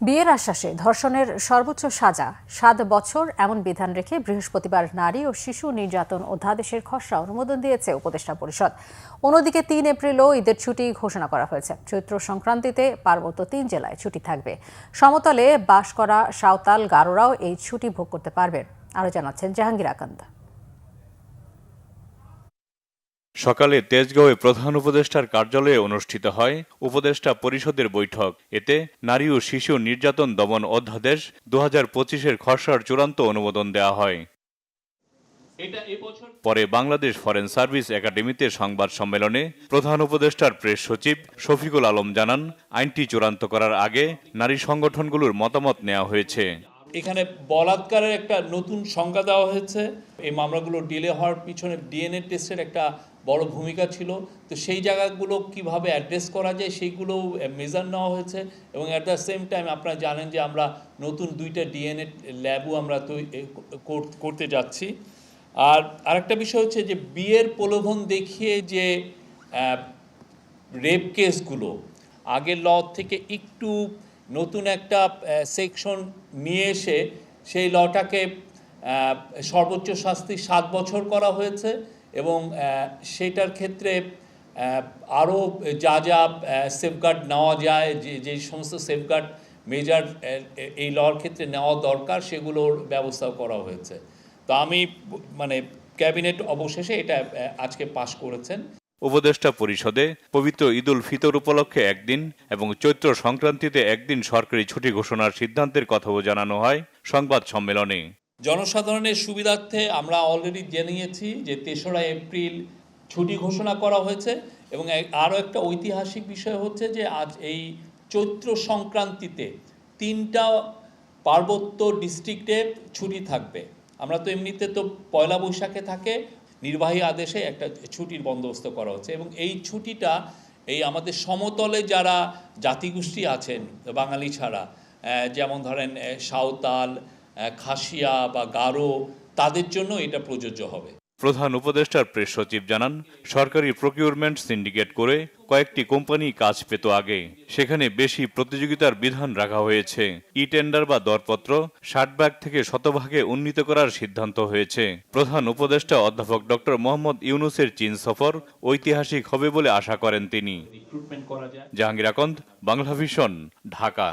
বিয়ের আশ্বাসে ধর্ষণের সর্বোচ্চ সাজা 7 বছর এমন বিধান রেখে বৃহস্পতিবার নারী ও শিশু নির্যাতন অধ্যাদেশের খসড়া অনুমোদন দিয়েছে উপদেষ্টা পরিষদ। অন্যদিকে 3 এপ্রিলও ঈদের ছুটি ঘোষণা করা হয়েছে। চৈত্র সংক্রান্তিতে পার্বত্য 3 জেলায় ছুটি থাকবে। সমতলে বাস করা সাঁওতাল গারোরাও এই ছুটি ভোগ করতে পারবেন। আরও জানাচ্ছেন জাহাঙ্গীর আকান্তা। সকালে তেজগাঁওয়ে প্রধান উপদেষ্টার কার্যালয়ে অনুষ্ঠিত হয় উপদেষ্টা পরিষদের বৈঠক। এতে নারী ও শিশু নির্যাতন দমন অধ্যাদেশ 2025-এর খসড়ার চূড়ান্ত অনুমোদন দেওয়া হয়। পরে বাংলাদেশ ফরেন সার্ভিস একাডেমিতে সংবাদ সম্মেলনে প্রধান উপদেষ্টার প্রেস সচিব শফিকুল আলম জানান, আইনটি চূড়ান্ত করার আগে নারী সংগঠনগুলোর মতামত নেওয়া হয়েছে। এখানে বলাৎকারের একটা নতুন সংজ্ঞা দেওয়া হয়েছে। এই মামলাগুলো ডিলে হওয়ার পিছনে ডিএনএ টেস্টের একটা বড় ভূমিকা ছিল। তো সেই জায়গাগুলো কিভাবে অ্যাড্রেস করা যায় সেইগুলো মেজার নেওয়া হয়েছে। এবং অ্যাট দ্য সেম টাইম আপনারা জানেন যে আমরা নতুন 2টা ডিএনএ ল্যাবও আমরা করতে যাচ্ছি। আর আরেকটা বিষয় হচ্ছে যে বিয়ের প্রলোভন দেখিয়ে যে রেপ কেসগুলো আগের ল থেকে একটু নতুন একটা সেকশন নিয়ে এসে সেই লটাকে সর্বোচ্চ শাস্তি 7 বছর করা হয়েছে। এবং সেটার ক্ষেত্রে আরও যা যা সেফগার্ড নেওয়া যায়, যে সমস্ত সেফগার্ড মেজার এই লর ক্ষেত্রে নেওয়া দরকার সেগুলোর ব্যবস্থাও করা হয়েছে। তো আমি ক্যাবিনেট অবশেষে এটা আজকে পাশ করেছেন। উপদেষ্টা পরিষদে পবিত্র ঈদুল ফিতর উপলক্ষে একদিন এবং চৈত্র সংক্রান্তিতে একদিন সরকারি ছুটি ঘোষণার সিদ্ধান্তের কথাও জানানো হয় সংবাদ সম্মেলনে। জনসাধারণের সুবিধার্থে আমরা অলরেডি জানিয়েছি যে 3রা এপ্রিল ছুটি ঘোষণা করা হয়েছে। এবং আরও একটা ঐতিহাসিক বিষয় হচ্ছে যে আজ এই চৈত্র সংক্রান্তিতে 3টা পার্বত্য ডিস্ট্রিক্টে ছুটি থাকবে। আমরা তো এমনিতে তো পয়লা বৈশাখে থাকে, নির্বাহী আদেশে একটা ছুটির বন্দোবস্ত করা হচ্ছে। এবং এই ছুটিটা এই আমাদের সমতলে যারা জাতিগোষ্ঠী আছেন বাঙালি ছাড়া, যেমন ধরেন সাঁওতাল, খাসিয়া বা গারো, তাদের জন্য এটা প্রযোজ্য হবে। প্রধান উপদেষ্টার প্রেস সচিব জানান, সরকারি প্রকিউরমেন্ট সিন্ডিকেট করে কয়েকটি কোম্পানি কাজ পেত আগে। সেখানে বেশি প্রতিযোগিতার বিধান রাখা হয়েছে। ই টেন্ডার বা দরপত্র 60 থেকে 100 উন্নীত করার সিদ্ধান্ত হয়েছে। প্রধান উপদেষ্টা অধ্যাপক ডক্টর মোহাম্মদ ইউনূসের চীন সফর ঐতিহাসিক হবে বলে আশা করেন তিনি। জাহাঙ্গীর আকন্দ, বাংলা ভিশন, ঢাকা।